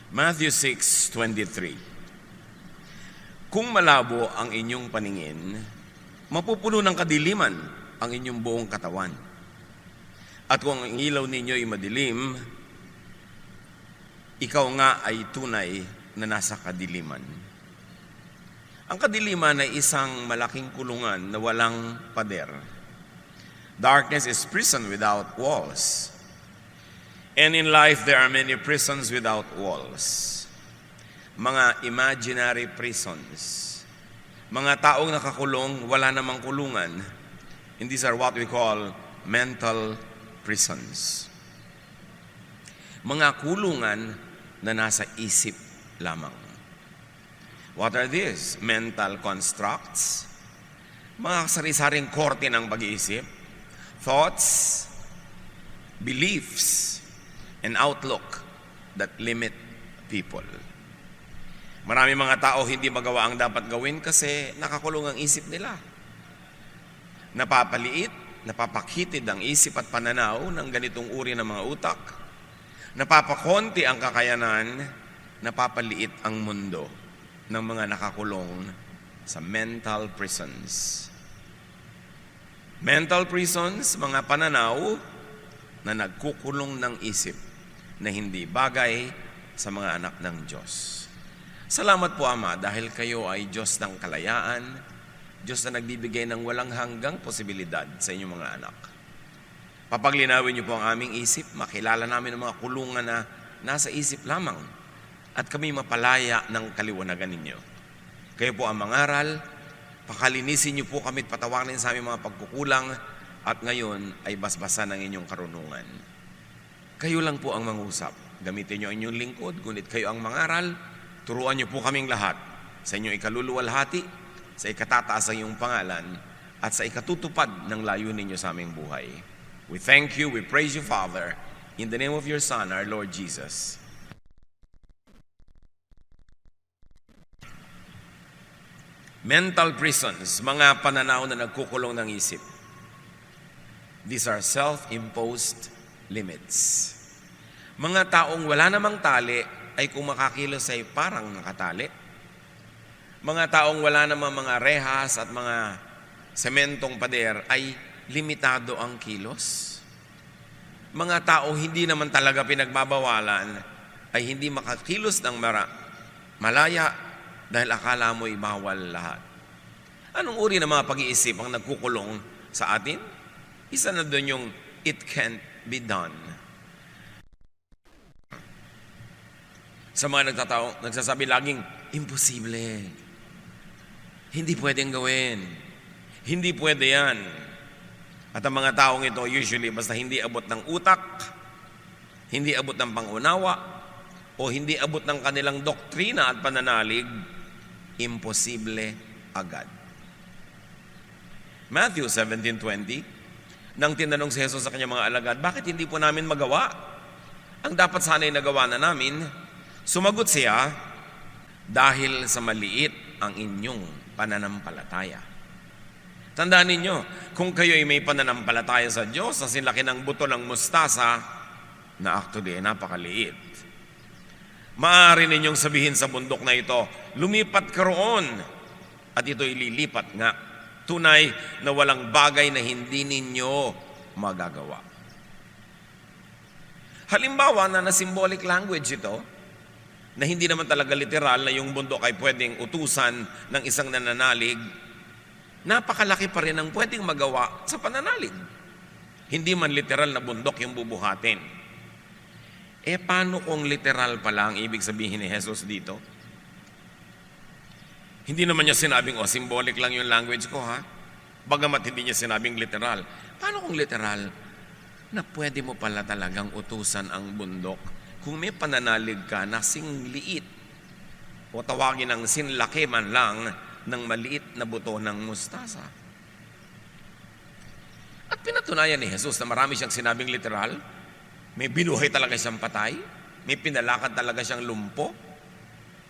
Matthew 6:23. Kung malabo ang inyong paningin, mapupuno ng kadiliman ang inyong buong katawan. At kung ang ilaw ninyo ay madilim, ikaw nga ay tunay na nasa kadiliman. Ang kadiliman ay isang malaking kulungan na walang pader. Darkness is prison without walls. And in life, there are many prisons without walls. Mga imaginary prisons. Mga taong nakakulong, wala namang kulungan. And these are what we call mental prisons. Mga kulungan na nasa isip lamang. What are these? Mental constructs. Mga sari-saring korte ng pag-iisip. Thoughts, beliefs, and outlook that limit people. Marami mga tao hindi magawa ang dapat gawin kasi nakakulong ang isip nila. Napapaliit, napapakitid ang isip at pananaw ng ganitong uri ng mga utak. Napapakonti ang kakayanan, napapaliit ang mundo ng mga nakakulong sa mental prisons. Mental prisons, mga pananaw na nagkukulong ng isip na hindi bagay sa mga anak ng Diyos. Salamat po, Ama, dahil kayo ay Diyos ng kalayaan, Diyos na nagbibigay ng walang hanggang posibilidad sa inyong mga anak. Papaglinawin niyo po ang aming isip, makilala namin ang mga kulungan na nasa isip lamang, at kami mapalaya ng kaliwanagan ninyo. Kayo po ang mangaral, pakalinisin niyo po kami at patawarin sa aming mga pagkukulang, at ngayon ay basbasan ng inyong karunungan. Kayo lang po ang mangusap. Gamitin niyo ang inyong lingkod, ngunit kayo ang mangaral. Turuan niyo po kaming lahat sa inyong ikaluluwalhati, sa ikatataas ang iyong pangalan, at sa ikatutupad ng layunin niyo sa aming buhay. We thank you, we praise you, Father, in the name of your Son, our Lord Jesus. Mental prisons, mga pananaw na nagkukulong ng isip. These are self-imposed limits. Mga taong wala namang tali ay kung makakilos ay parang nakatali. Mga taong wala namang mga rehas at mga sementong pader ay limitado ang kilos. Mga taong hindi naman talaga pinagbabawalan ay hindi makakilos ng malaya dahil akala mo'y bawal lahat. Anong uri ng mga pag-iisip ang nagkukulong sa atin? Isa na doon yung it can't be done. Sa mga nagsasabi laging, imposible. Hindi pwedeng gawin. Hindi pwede yan. At ang mga taong ito, usually, basta hindi abot ng utak, hindi abot ng pangunawa, o hindi abot ng kanilang doktrina at pananalig, imposible agad. Matthew 17:20, nang tinanong si Jesus sa kanyang mga alagad, bakit hindi po namin magawa ang dapat sana'y nagawa na namin? Sumagot siya, dahil sa maliit ang inyong pananampalataya. Tandaan ninyo, kung kayo ay may pananampalataya sa Diyos na sinlaki ng buto ng mustasa, na actually napakaliit. Maaari ninyong sabihin sa bundok na ito, lumipat ka roon, at ito'y lilipat nga. Tunay na walang bagay na hindi ninyo magagawa. Halimbawa na symbolic language ito, na hindi naman talaga literal na yung bundok ay pwedeng utusan ng isang nananalig, napakalaki pa rin ang pwedeng magawa sa pananalig. Hindi man literal na bundok yung bubuhatin. Paano kung literal pala ang ibig sabihin ni Jesus dito? Hindi naman niya sinabing, symbolic lang yung language ko, ha? Bagamat hindi niya sinabing literal. Paano kung literal? Na pwede mo pala talagang utusan ang bundok kung may pananalig ka na singliit o tawagin ng sinlaki man lang ng maliit na buto ng mustasa. At pinatunayan ni Jesus na marami siyang sinabing literal. May binuhay talaga siyang patay. May pinalakad talaga siyang lumpo.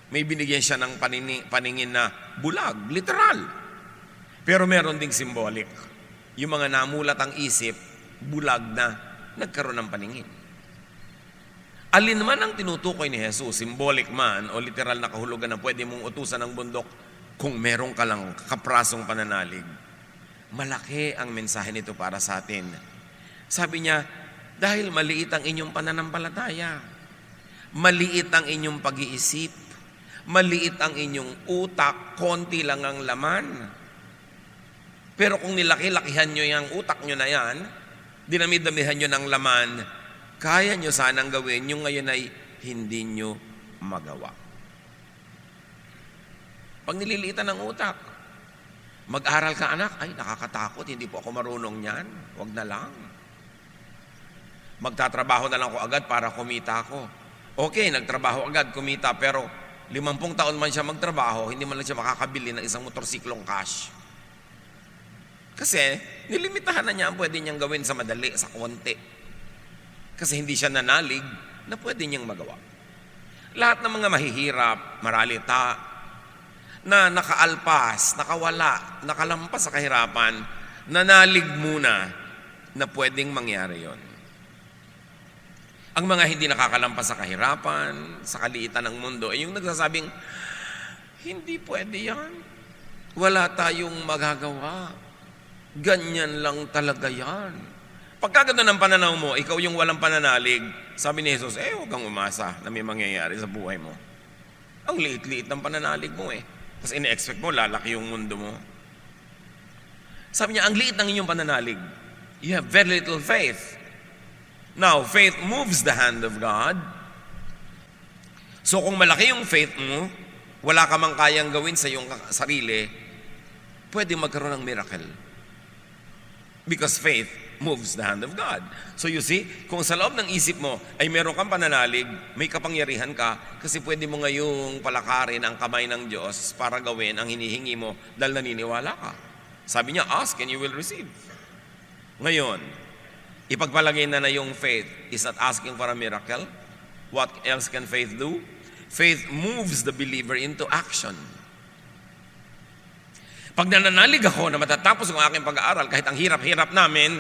May binigyan siya ng paningin na bulag, literal. Pero meron ding symbolic. Yung mga namulat ang isip, bulag na, nagkaroon ng paningin. Alin man ang tinutukoy ni Jesus, symbolic man o literal na kahulugan na pwede mong utusan ng bundok kung meron ka lang kaprasong pananalig, malaki ang mensahe nito para sa atin. Sabi niya, dahil maliit ang inyong pananampalataya, maliit ang inyong pag-iisip, maliit ang inyong utak, konti lang ang laman. Pero kung nilaki-lakihan nyo yung utak nyo na yan, dinami-damihan nyo ng laman, kaya nyo sanang gawin, yung ngayon ay hindi nyo magawa. Pag nililiitan ng utak, mag-aral ka anak, ay nakakatakot, hindi po ako marunong yan, wag na lang. Magtatrabaho na lang ako agad para kumita ako. Okay, nagtrabaho agad, kumita, pero 50 taon man siya magtrabaho, hindi man lang siya makakabili ng isang motorsiklong cash. Kasi nilimitahan na niya ang pwede niyang gawin sa madali, sa konti. Kasi hindi siya nanalig na pwede niyang magawa. Lahat ng mga mahihirap, maralita, na nakaalpas, nakawala, nakalampas sa kahirapan, nanalig muna na pwedeng mangyari yon. Ang mga hindi nakakalampas sa kahirapan, sa kaliitan ng mundo, ay yung nagsasabing, hindi pwede yan. Wala tayong magagawa. Ganyan lang talaga yan. Pagka gano'n ang pananaw mo, ikaw yung walang pananalig, sabi ni Jesus, huwag kang umasa na may mangyayari sa buhay mo. Ang liit-liit ng pananalig mo Kasi ine-expect mo, lalaki yung mundo mo. Sabi niya, ang liit ng inyong pananalig. You have very little faith. Now, faith moves the hand of God. So kung malaki yung faith mo, wala ka mang kayang gawin sa iyong sarili, pwede magkaroon ng miracle. Because faith moves the hand of God. So you see, kung sa loob ng isip mo ay meron kang pananalig, may kapangyarihan ka, kasi pwede mo ngayong palakarin ang kamay ng Diyos para gawin ang hinihingi mo dahil naniniwala ka. Sabi niya, ask and you will receive. Ngayon, ipagpalagay na yung faith is not asking for a miracle. What else can faith do? Faith moves the believer into action. Pag nananalig ako na matatapos ang aking pag-aaral, kahit ang hirap-hirap namin,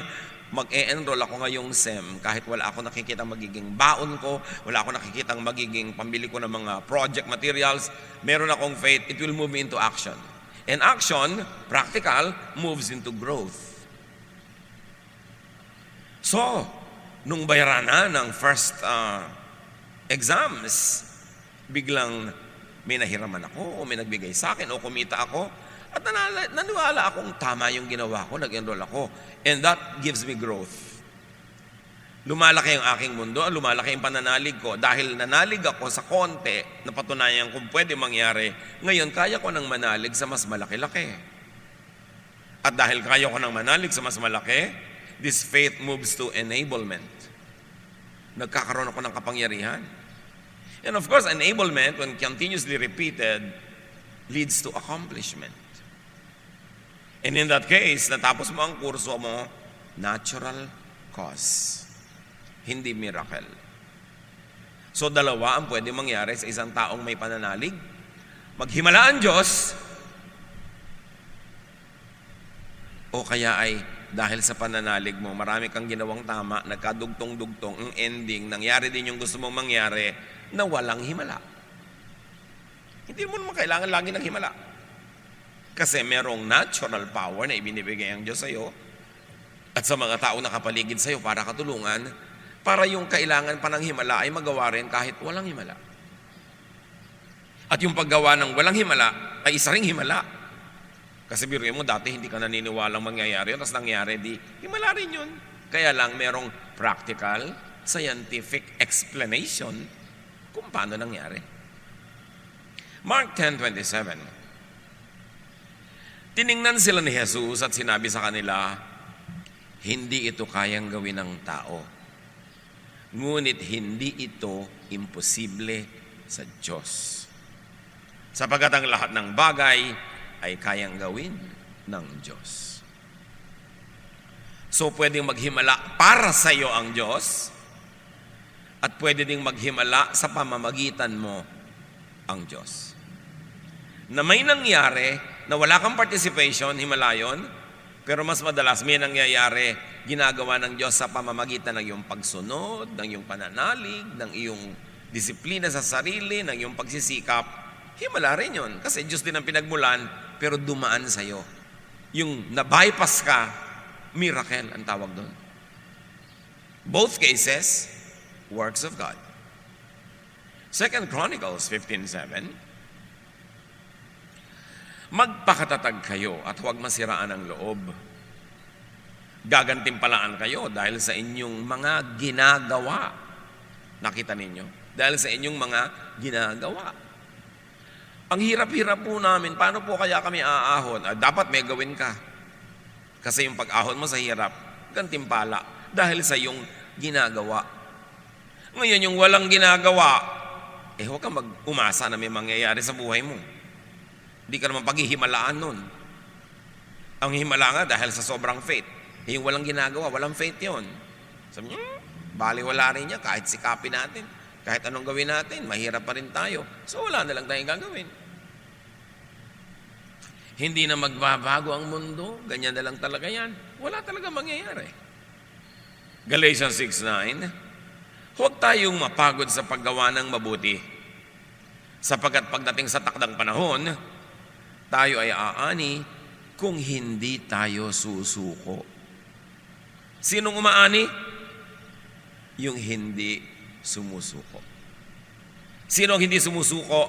mag-e-enroll ako ngayong SEM, kahit wala ako nakikita magiging baon ko, wala ako nakikita magiging pambili ko ng mga project materials, meron akong faith, it will move me into action. And action, practical, moves into growth. So, nung bayaran na ng first exams, biglang may nahiraman ako, o may nagbigay sa akin, o kumita ako, at naniwala akong tama yung ginawa ko, nag-enroll ako. And that gives me growth. Lumalaki ang aking mundo, lumalaki ang pananalig ko. Dahil nanalig ako sa konti, napatunayan kung pwede mangyari, ngayon kaya ko nang manalig sa mas malaki-laki. At dahil kaya ko nang manalig sa mas malaki, this faith moves to enablement. Nagkakaroon ako ng kapangyarihan. And of course, enablement, when continuously repeated, leads to accomplishment. And in that case, natapos mo ang kurso mo, natural cause, hindi miracle. So dalawa ang pwede mangyari sa isang taong may pananalig. Maghimala ang Diyos, o kaya ay dahil sa pananalig mo, marami kang ginawang tama, nagkadugtong-dugtong, ang ending, nangyari din yung gusto mong mangyari, na walang himala. Hindi mo naman kailangan lagi ng himala. Kasi merong natural power na ibinibigay ang Diyos sa iyo at sa mga tao na kapaligid sa iyo para katulungan, para yung kailangan pa ng himala ay magawa rin kahit walang himala. At yung paggawa ng walang himala ay isa ring himala. Kasi biruin mo, dati hindi ka naniniwalang mangyayari yun, tapos nangyari, di himala rin yun. Kaya lang merong practical, scientific explanation kung paano nangyari. Mark 10:27. Tiningnan sila ni Jesus at sinabi sa kanila, hindi ito kayang gawin ng tao. Ngunit hindi ito imposible sa Diyos. Sapagkat ang lahat ng bagay ay kayang gawin ng Diyos. So pwedeng maghimala para sa iyo ang Diyos at pwede ding maghimala sa pamamagitan mo ang Diyos. Na may nangyari na wala kang participation, himala yun, Pero mas madalas may nangyayari, ginagawa ng Diyos sa pamamagitan ng iyong pagsunod, ng iyong pananalig, ng iyong disiplina sa sarili, ng iyong pagsisikap. Himala rin yun. Kasi Diyos din ang pinagmulan, pero dumaan sa'yo. Yung na-bypass ka, miracle ang tawag doon. Both cases, works of God. 2 Chronicles 15:7, magpakatatag kayo at huwag masiraan ang loob. Gagantimpalaan kayo dahil sa inyong mga ginagawa. Nakita ninyo? Dahil sa inyong mga ginagawa. Ang hirap-hirap po namin, paano po kaya kami aahon? Dapat may gawin ka. Kasi yung pag-ahon mo sa hirap, gantimpala. Dahil sa iyong ginagawa. Ngayon, yung walang ginagawa, huwag kang mag-umasa na may mangyayari sa buhay mo. Hindi ka naman paghihimalaan nun. Ang himala nga dahil sa sobrang faith. Yung walang ginagawa, walang faith yun. Sabi niya, baliwala rin niya kahit sikapin natin. Kahit anong gawin natin, mahirap pa rin tayo. So wala na lang tayong gagawin. Hindi na magbabago ang mundo, ganyan na lang talaga yan. Wala talaga mangyayari. Galatians 6:9, huwag tayong mapagod sa paggawa ng mabuti. Sapagkat pagdating sa takdang panahon, tayo ay aani kung hindi tayo susuko. Sinong umaani? Yung hindi sumusuko. Sino ang hindi sumusuko?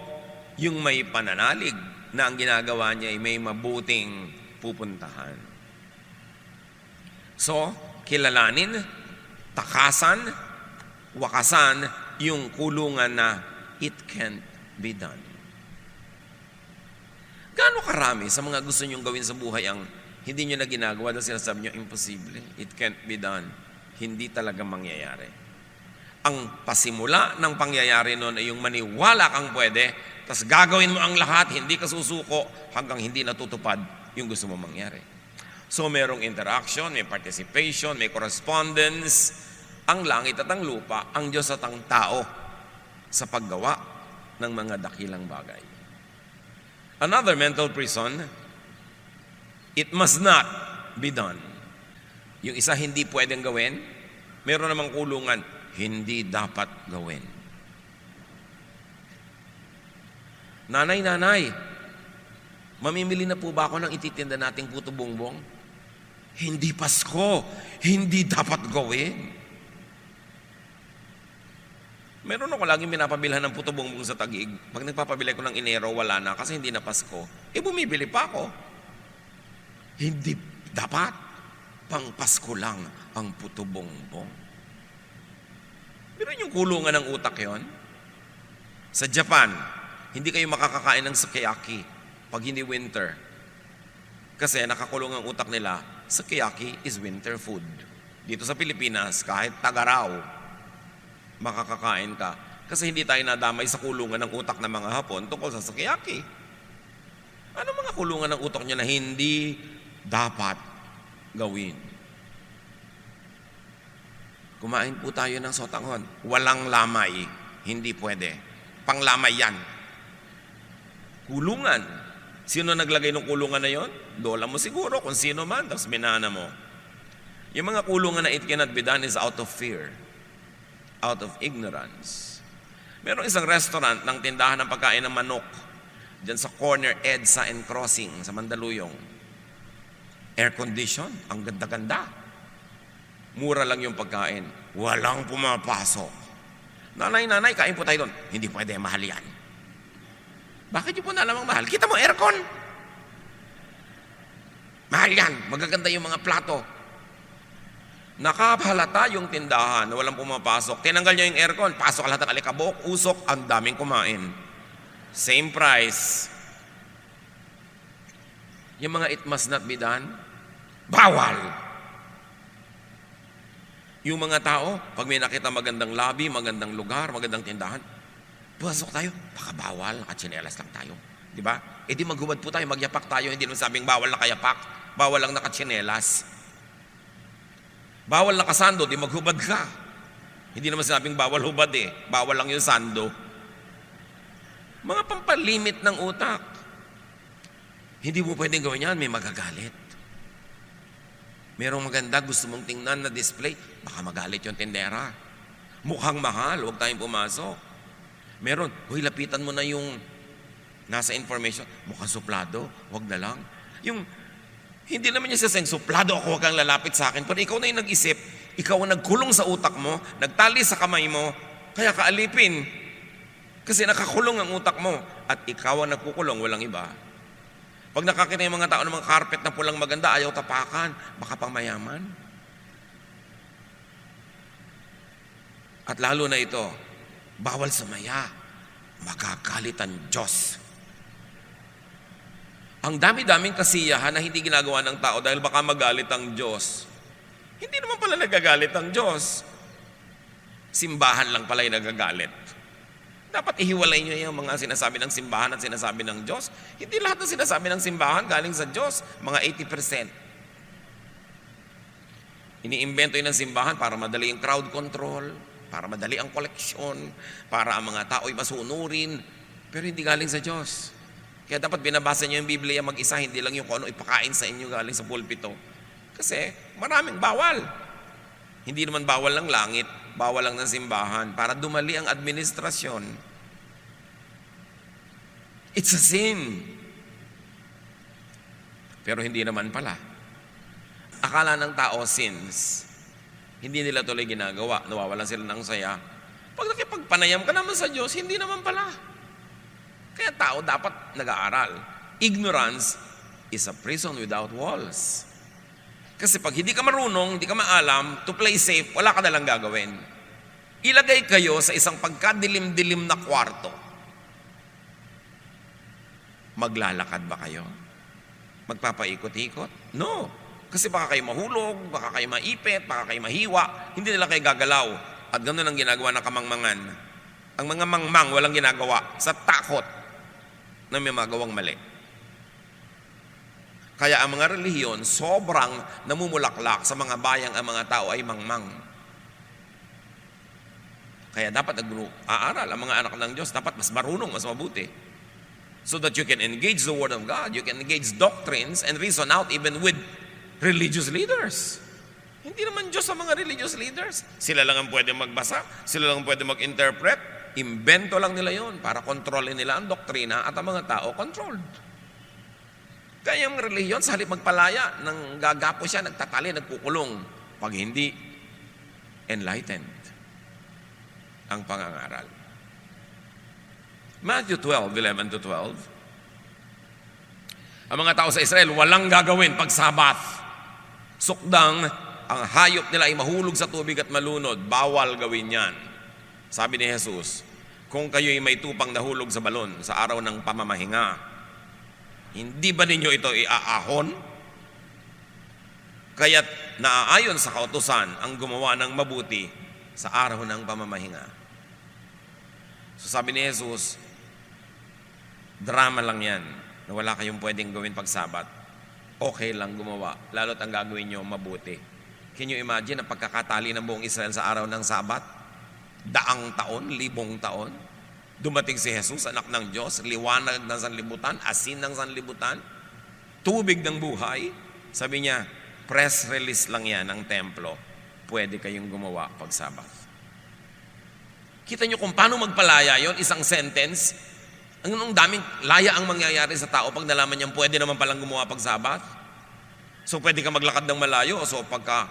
Yung may pananalig na ang ginagawa niya ay may mabuting pupuntahan. So, kilalanin, takasan, wakasan yung kulungan na it can't be done. Gaano karami sa mga gusto nyong gawin sa buhay ang hindi nyo na ginagawa dahil sinasabi nyo, imposible, it can't be done. Hindi talaga mangyayari. Ang pasimula ng pangyayari noon ay yung maniwala kang pwede, tapos gagawin mo ang lahat, hindi ka susuko hanggang hindi natutupad yung gusto mo mangyari. So merong interaction, may participation, may correspondence, ang langit at ang lupa, ang Diyos at ang tao sa paggawa ng mga dakilang bagay. Another mental prison, it must not be done. Yung isa hindi pwedeng gawin, meron namang kulungan, hindi dapat gawin. Nanay, mamimili na po ba ako ng ititinda nating puto bongbong? Hindi Pasko, hindi dapat gawin. Meron ako laging pinapabilhan ng puto bongbong sa Taguig. Pag nagpapabili ko ng Enero, wala na kasi hindi na Pasko. Bumibili pa ako. Hindi dapat. Pang Pasko lang ang puto bongbong. Pero yung kulungan ng utak yon. Sa Japan, hindi kayo makakakain ng sukiyaki pag hindi winter. Kasi nakakulong ang utak nila, sukiyaki is winter food. Dito sa Pilipinas, kahit tagaraw, makakakain ka. Kasi hindi tayo nadamay sa kulungan ng utak ng mga Hapon tungkol sa sukiyaki. Ano mga kulungan ng utak nyo na hindi dapat gawin? Kumain po tayo ng sotanghon. Walang lamay. Hindi pwede. Panglamay yan. Kulungan. Sino naglagay ng kulungan na yon? Lola mo siguro, kung sino man, tapos minana mo. Yung mga kulungan na it cannot be done is out of fear. Out of ignorance. Merong isang restaurant ng tindahan ng pagkain ng manok dyan sa corner EDSA and Crossing sa Mandaluyong. Air condition, ang ganda-ganda. Mura lang yung pagkain. Walang pumapasok. Nanay, kain po tayo doon. Hindi pwede, mahal yan. Bakit yung po nalamang mahal? Kita mo, aircon. Mahal yan. Magaganda yung mga plato. Nakahalata yung tindahan na walang pumapasok. Tinanggal niya yung aircon. Pasok lahat ng alikabok, usok, ang daming kumain. Same price. Yung mga it must not be done, bawal. Yung mga tao, pag may nakita magandang lobby, magandang lugar, magandang tindahan, pasok tayo, baka bawal, nakatsinelas lang tayo. Di ba? Di maghubad po tayo, magyapak tayo, hindi naman sabing bawal nakayapak, bawal lang nakatsinelas. Bawal nakasando, di maghubad ka. Hindi naman sabing bawal hubad bawal lang yung sando. Mga pampalimit ng utak. Hindi mo pwedeng gawin yan, may magagalit. Merong maganda, gusto mong tingnan na display, baka magalit yung tindera. Mukhang mahal, huwag tayong pumasok. Meron, huy, lapitan mo na yung nasa information, mukhang suplado, huwag na lang. Yung, hindi naman niya sasayang, suplado ako, huwag kang lalapit sa akin. Pero ikaw na yung nag-isip, ikaw ang nagkulong sa utak mo, nagtali sa kamay mo, kaya kaalipin. Kasi nakakulong ang utak mo, at ikaw ang nagkukulong, walang iba. Pag nakakita yung mga tao ng mga carpet na pulang maganda, ayaw tapakan, baka pang mayaman. At lalo na ito, bawal sumaya, magagalit ang Diyos. Ang dami-daming kasiyahan na hindi ginagawa ng tao dahil baka magalit ang Diyos. Hindi naman pala nagagalit ang Diyos. Simbahan lang pala yung nagagalit. Dapat ihiwalay nyo yung mga sinasabi ng simbahan at sinasabi ng Diyos. Hindi lahat ng sinasabi ng simbahan galing sa Diyos, mga 80%. Iniimbento yun ng simbahan para madali yung crowd control, para madali ang koleksyon, para ang mga tao'y masunurin, pero hindi galing sa Diyos. Kaya dapat binabasa nyo yung Biblia mag-isa, hindi lang yung kung ano ipakain sa inyo galing sa pulpito. Kasi maraming bawal. Hindi naman bawal ng langit, bawal lang ng simbahan para dumali ang administrasyon. It's a sin. Pero hindi naman pala. Akala ng tao sins. Hindi nila tuloy ginagawa. Nawawalan sila ng saya. Pag nakipagpanayam ka naman sa Diyos, hindi naman pala. Kaya tao dapat nag-aaral. Ignorance is a prison without walls. Kasi pag hindi ka marunong, hindi ka maalam, to play safe, wala ka nalang gagawin. Ilagay kayo sa isang pagkadilim-dilim na kwarto. Maglalakad ba kayo? Magpapaikot-ikot? No. Kasi baka kayo mahulog, baka kayo maipit, baka kayo mahiwa, hindi nila kayo gagalaw. At ganoon ang ginagawa ng kamangmangan. Ang mga mangmang walang ginagawa sa takot na may magawang mali. Kaya ang mga relihiyon, sobrang namumulaklak sa mga bayang ang mga tao ay mangmang. Kaya dapat aaral ang mga anak ng Diyos, dapat mas marunong, mas mabuti. So that you can engage the Word of God, you can engage doctrines and reason out even with religious leaders. Hindi naman Diyos sa mga religious leaders. Sila lang ang pwede magbasa, sila lang ang pwede mag-interpret. Imbento lang nila yon para kontrolin nila ang doktrina at ang mga tao controlled. Kaya yung relihiyon, sa halip magpalaya, nang gagapo siya, nagtatali, nagkukulong. Pag hindi enlightened ang pangangaral. Matthew 12:11 to 12. Ang mga tao sa Israel, walang gagawin pag Sabath. Sukdang, ang hayop nila ay mahulog sa tubig at malunod. Bawal gawin yan. Sabi ni Jesus, kung kayo'y may tupang nahulog sa balon sa araw ng pamamahinga, hindi ba ninyo ito iaahon? Kaya't naaayon sa kautusan ang gumawa ng mabuti sa araw ng pamamahinga. So sabi ni Jesus, drama lang yan na wala kayong pwedeng gawin pag Sabat. Okay lang gumawa, lalo't ang gagawin nyo mabuti. Can you imagine ang pagkakatali ng buong Israel sa araw ng Sabat? Daang taon, 1,000 taon. Dumating si Jesus, anak ng Diyos, liwanag ng sanlibutan, asin ng sanlibutan, tubig ng buhay. Sabi niya, press release lang yan ng templo. Pwede kayong gumawa pag Sabat. Kita niyo kung paano magpalaya yon, isang sentence. Ang daming laya ang mangyayari sa tao pag nalaman niyang pwede naman palang gumawa pag Sabat. So pwede ka maglakad ng malayo. So pagka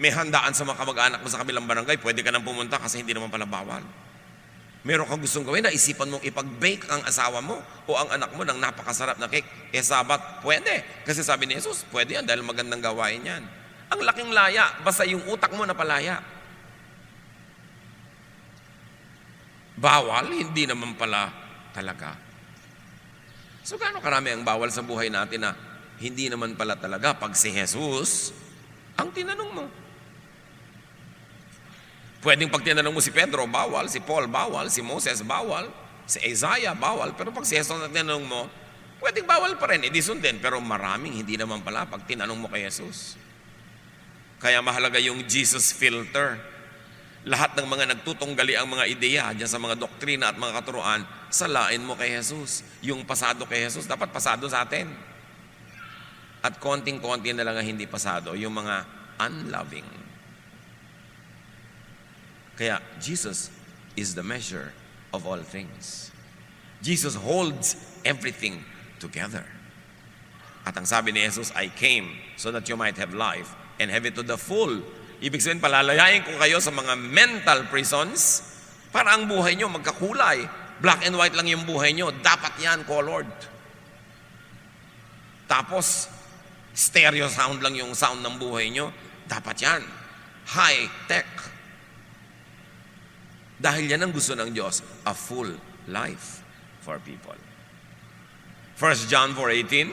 may handaan sa mga kamag-anak mo sa kabilang barangay, pwede ka nang pumunta kasi hindi naman pala bawal. Meron kang gustong gawin na isipan mong ipag-bake ang asawa mo o ang anak mo ng napakasarap na cake. Sabat, pwede. Kasi sabi ni Jesus, pwede yan dahil magandang gawain yan. Ang laking laya, basta yung utak mo napalaya. Bawal, hindi naman pala talaga. So gaano karami ang bawal sa buhay natin na hindi naman pala talaga pag si Jesus ang tinanong mo. Pwedeng pag tinanong mo si Pedro, bawal. Si Paul, bawal. Si Moses, bawal. Si Isaiah, bawal. Pero pag si Jesus ang tinanong mo, pwedeng bawal pa rin. Di sundin. Pero maraming hindi naman pala pag tinanong mo kay Jesus. Kaya mahalaga yung Jesus filter. Lahat ng mga nagtutunggali ang mga ideya dyan sa mga doktrina at mga katuruan, salain mo kay Jesus. Yung pasado kay Jesus, dapat pasado sa atin. At konting-konti na lang ang hindi pasado, yung mga unloving. Kaya Jesus is the measure of all things. Jesus holds everything together. At ang sabi ni Jesus, I came so that you might have life and have it to the full. Ibig sabihin, palalayain ko kayo sa mga mental prisons para ang buhay nyo magkakulay. Black and white lang yung buhay nyo. Dapat yan, colored. Tapos, stereo sound lang yung sound ng buhay nyo. Dapat yan. High tech. Dahil yan ang gusto ng Diyos, a full life for people. 1 John 4:18,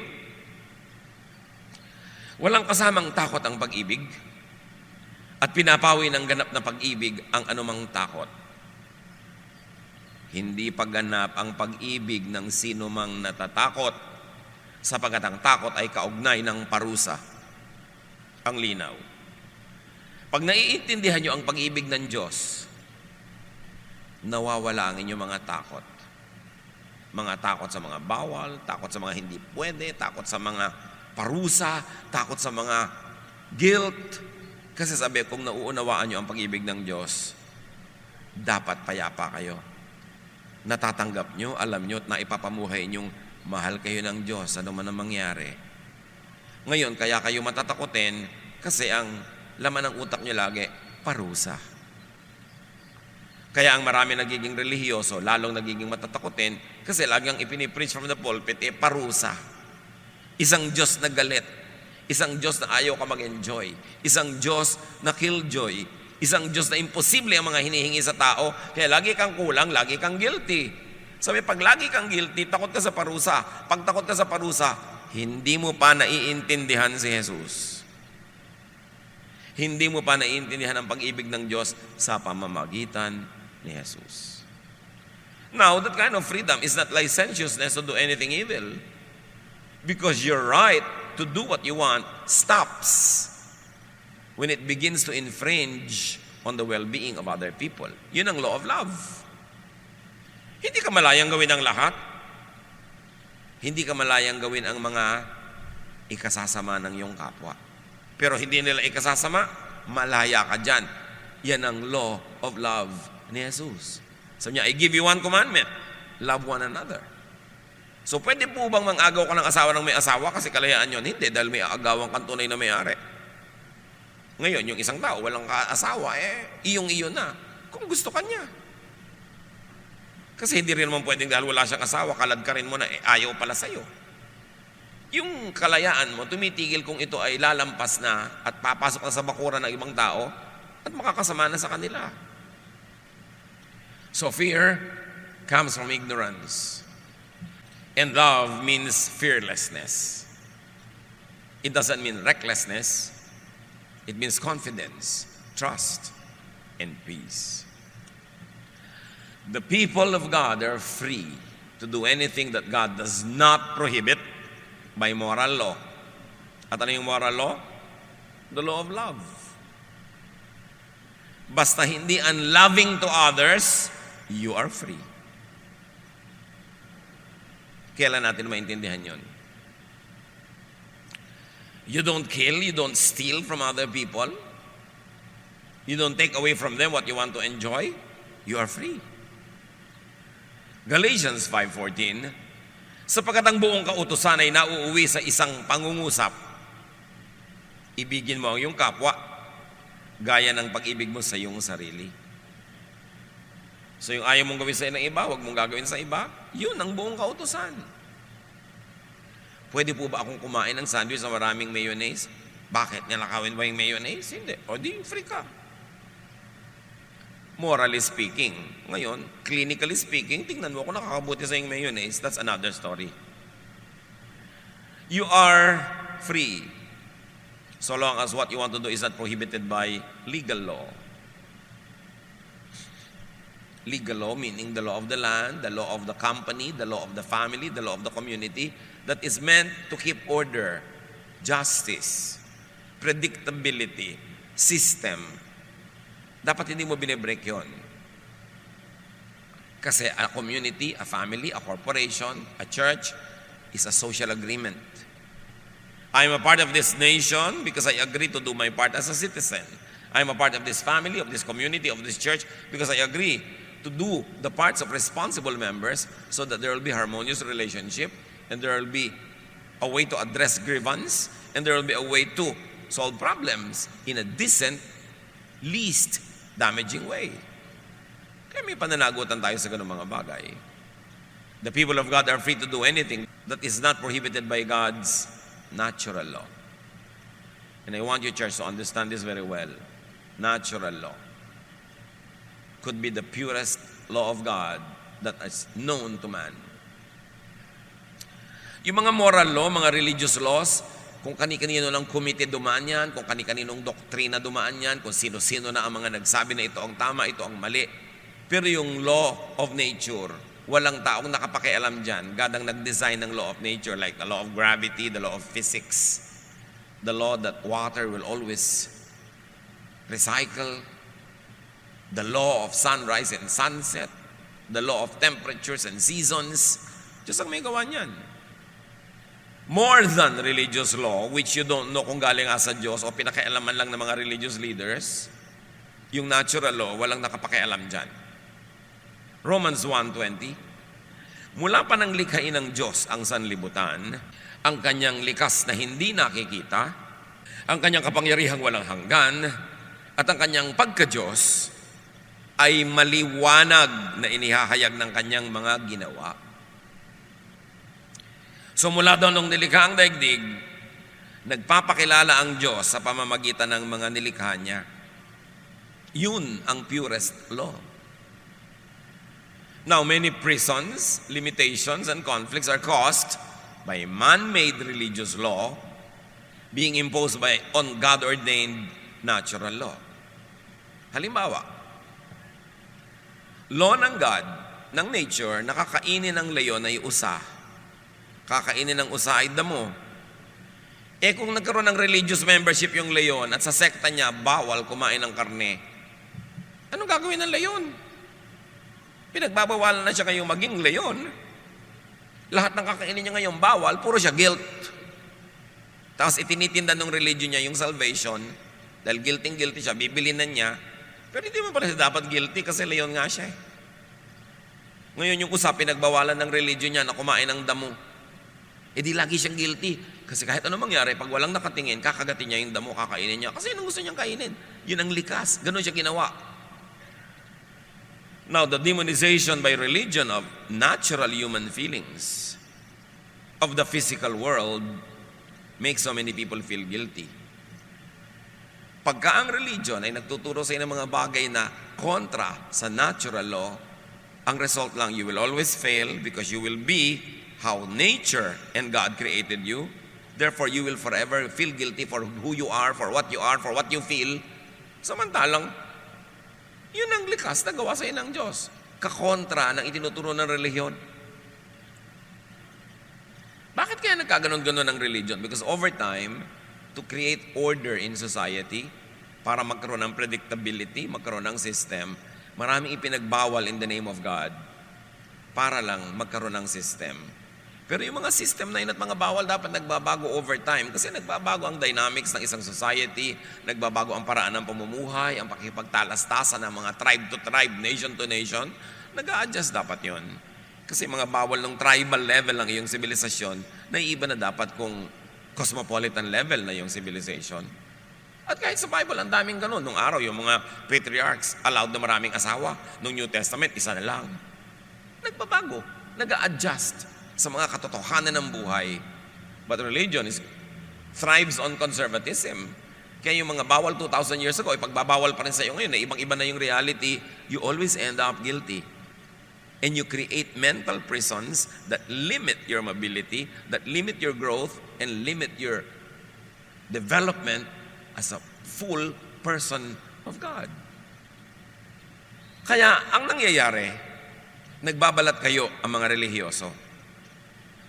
walang kasamang takot ang pag-ibig at pinapawi ng ganap na pag-ibig ang anumang takot. Hindi pagganap ang pag-ibig ng sino mang natatakot, sapagkat ang takot ay kaugnay ng parusa. Ang linaw. Pag naiintindihan nyo ang pag-ibig ng Diyos, nawawala ang inyong mga takot. Mga takot sa mga bawal, takot sa mga hindi pwede, takot sa mga parusa, takot sa mga guilt. Kasi sabi, kung nauunawaan nyo ang pag-ibig ng Diyos, dapat payapa kayo. Natatanggap nyo, alam nyo, at naipapamuhay nyong mahal kayo ng Diyos, ano man ang mangyari. Ngayon, kaya kayo matatakotin kasi ang laman ng utak nyo lagi, parusa. Kaya ang marami nagiging relihiyoso, lalong nagiging matatakotin kasi lagi ang ipinipreach from the pulpit, parusa. Isang Diyos na galit. Isang Diyos na ayaw ka mag-enjoy. Isang Diyos na killjoy. Isang Diyos na imposible ang mga hinihingi sa tao. Kaya lagi kang kulang, lagi kang guilty. Sabi, pag lagi kang guilty, takot ka sa parusa. Pag takot ka sa parusa, hindi mo pa naiintindihan si Jesus. Hindi mo pa naiintindihan ang pag-ibig ng Diyos sa pamamagitan ni Jesus. Now, that kind of freedom is not licentiousness to do anything evil. Because your right to do what you want stops when it begins to infringe on the well-being of other people. Yun ang law of love. Hindi ka malayang gawin ang lahat. Hindi ka malayang gawin ang mga ikasasama ng iyong kapwa. Pero hindi nila ikasasama, malaya ka dyan. Yan ang law of love ni Jesus. Sabi niya, I give you one commandment. Love one another. So, pwede po bang mang-agaw ka ng asawa ng may asawa kasi kalayaan yun? Hindi, dahil may agawang kang tunay na may-ari. Ngayon, yung isang tao, walang asawa, iyong-iyo na. Kung gusto ka niya. Kasi hindi rin naman pwedeng dahil wala siyang asawa, kalad ka rin mo na, ayaw pala sa'yo. Yung kalayaan mo, tumitigil kung ito ay lalampas na at papasok na sa bakuran ng ibang tao at makakasama na sa kanila. So, fear comes from ignorance. And love means fearlessness. It doesn't mean recklessness. It means confidence, trust, and peace. The people of God are free to do anything that God does not prohibit by moral law. At ano yung moral law? The law of love. Basta hindi unloving to others, you are free. Kailan natin maintindihan yon? You don't kill, you don't steal from other people. You don't take away from them what you want to enjoy. You are free. Galatians 5:14, sapagkat ang buong kautusan ay nauuwi sa isang pangungusap. Ibigin mo ang iyong kapwa, gaya ng pag-ibig mo sa iyong sarili. So yung ayaw mong gawin sa ng iba, huwag mong gagawin sa iba, yun ang buong kautusan. Pwede po ba akong kumain ng sandwich na maraming mayonnaise? Bakit? Nilakawin ba yung mayonnaise? Hindi. O di, free ka. Morally speaking. Ngayon, clinically speaking, tingnan mo kung nakakabuti sa yung mayonnaise, that's another story. You are free so long as what you want to do is not prohibited by legal law. Legal law meaning the law of the land, the law of the company, the law of the family, the law of the community that is meant to keep order, justice, predictability, system. Dapat hindi mo binibreak yun. Kasi a community, a family, a corporation, a church is a social agreement. I'm a part of this nation because I agree to do my part as a citizen. I'm a part of this family, of this community, of this church because I agree to do the parts of responsible members so that there will be harmonious relationship and there will be a way to address grievance and there will be a way to solve problems in a decent, least damaging way. Kaya may pananagutan tayo sa ganung mga bagay. The people of God are free to do anything that is not prohibited by God's natural law. And I want you, church, to understand this very well. Natural law could be the purest law of God that is known to man. Yung mga moral law, mga religious laws, kung kani-kanino ng committee dumaan yan, kung kani-kaninong doktrina dumaan yan, kung sino-sino na ang mga nagsabi na ito ang tama, ito ang mali. Pero yung law of nature, walang taong nakapakialam dyan. God ang nag-design ng law of nature, like the law of gravity, the law of physics, the law that water will always recycle, the law of sunrise and sunset, the law of temperatures and seasons. Diyos ang may gawa niyan. More than religious law, which you don't know kung galing sa Diyos o pinakialaman lang ng mga religious leaders, yung natural law, walang nakapakialam dyan. Romans 1:20, mula pa nang likhain ng Diyos ang sanlibutan, ang kanyang likas na hindi nakikita, ang kanyang kapangyarihang walang hanggan, at ang kanyang pagka-Diyos ay maliwanag na inihahayag ng kanyang mga ginawa. So mula daw nung nilikha ang daigdig, nagpapakilala ang Diyos sa pamamagitan ng mga nilikha niya. Yun ang purest law. Now, many prisons, limitations, and conflicts are caused by man-made religious law being imposed on God-ordained natural law. Halimbawa, law ng God, ng nature, nakakainin ng leon ay usa. Kakainin ng usa ay damo. Kung nagkaroon ng religious membership yung leon at sa sekta niya, bawal kumain ng karne, anong gagawin ng leon? Pinagbabawalan na siya ngayong maging leon. Lahat ng kakainin niya ngayong bawal, puro siya guilt. Tapos itinitinda ng religion niya yung salvation, dahil guilty siya, bibilin na niya. Pero hindi mo pala siya dapat guilty kasi leon nga siya. Ngayon yung usap, pinagbawalan ng religion niya na kumain ng damo. Di lagi siyang guilty. Kasi kahit ano mangyari, pag walang nakatingin, kakagatin niya yung damo, kakainin niya. Kasi yun ang gusto niyang kainin. Yun ang likas. Ganon siya ginawa. Now, the demonization by religion of natural human feelings of the physical world makes so many people feel guilty. Pagka ang religion ay nagtuturo sa inyo ng mga bagay na kontra sa natural law, ang result lang, you will always fail because you will be how nature and God created you. Therefore, you will forever feel guilty for who you are, for what you feel. Samantalang, yun ang likas na gawa sa inyo ng Diyos. Kakontra ng itinuturo ng relihiyon. Bakit kaya nagkaganon-ganon ng religion? Because over time, to create order in society, para magkaroon ng predictability, magkaroon ng system, maraming ipinagbawal in the name of God para lang magkaroon ng system. Pero yung mga system na yun at mga bawal dapat nagbabago over time kasi nagbabago ang dynamics ng isang society, nagbabago ang paraan ng pamumuhay, ang pakipagtalastasan ng mga tribe to tribe, nation to nation, nag-a-adjust dapat yun. Kasi mga bawal ng tribal level ng iyong civilization, naiiba na dapat kung cosmopolitan level na yung civilization. At kahit sa Bible, ang daming ganun. Nung araw, yung mga patriarchs allowed na maraming asawa. Nung New Testament, isa na lang. Nagbabago, nag-a-adjust sa mga katotohanan ng buhay. But religion thrives on conservatism. Kaya yung mga bawal 2,000 years ago, ipagbabawal pa rin sa iyo ngayon, na ibang-iba na yung reality, you always end up guilty. And you create mental prisons that limit your mobility, that limit your growth, and limit your development as a full person of God. Kaya, ang nangyayari, nagbabalat kayo ang mga relihiyoso.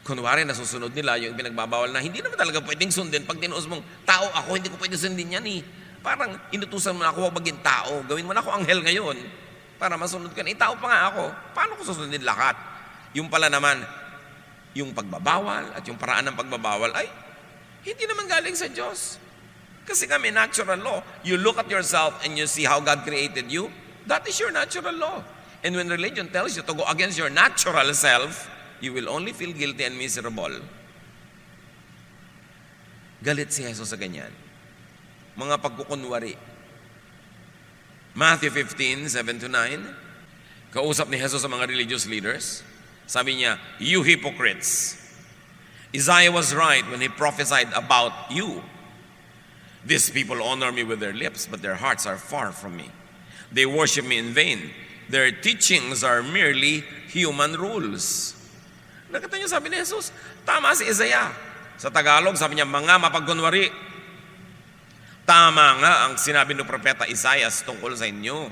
Kunwari, nasusunod nila yung pinagbabawal na hindi naman talaga pwedeng sundin. Pag tinuos mong, tao ako, hindi ko pwede sundin yan eh. Parang inutusan mo na ako maging tao. Gawin mo na ako anghel ngayon para masunod ka na. Tao pa nga ako. Paano ko susundin lahat? Yung pala naman, yung pagbabawal at yung paraan ng pagbabawal ay Hindi naman galing sa Diyos. Kasi kami, natural law. You look at yourself and you see how God created you. That is your natural law. And when religion tells you to go against your natural self, you will only feel guilty and miserable. Galit si Jesus sa ganyan. Mga pagkukunwari. Matthew 15, 7-9. Kausap ni Jesus sa mga religious leaders. Sabi niya, you hypocrites. Isaiah was right when he prophesied about you. These people honor me with their lips, but their hearts are far from me. They worship me in vain. Their teachings are merely human rules. Nakita niyo, sabi ni Jesus, tama si Isaiah. Sa Tagalog, sabi niya, mga mapagkunwari. Tama nga ang sinabi ng propeta Isaiah tungkol sa inyo.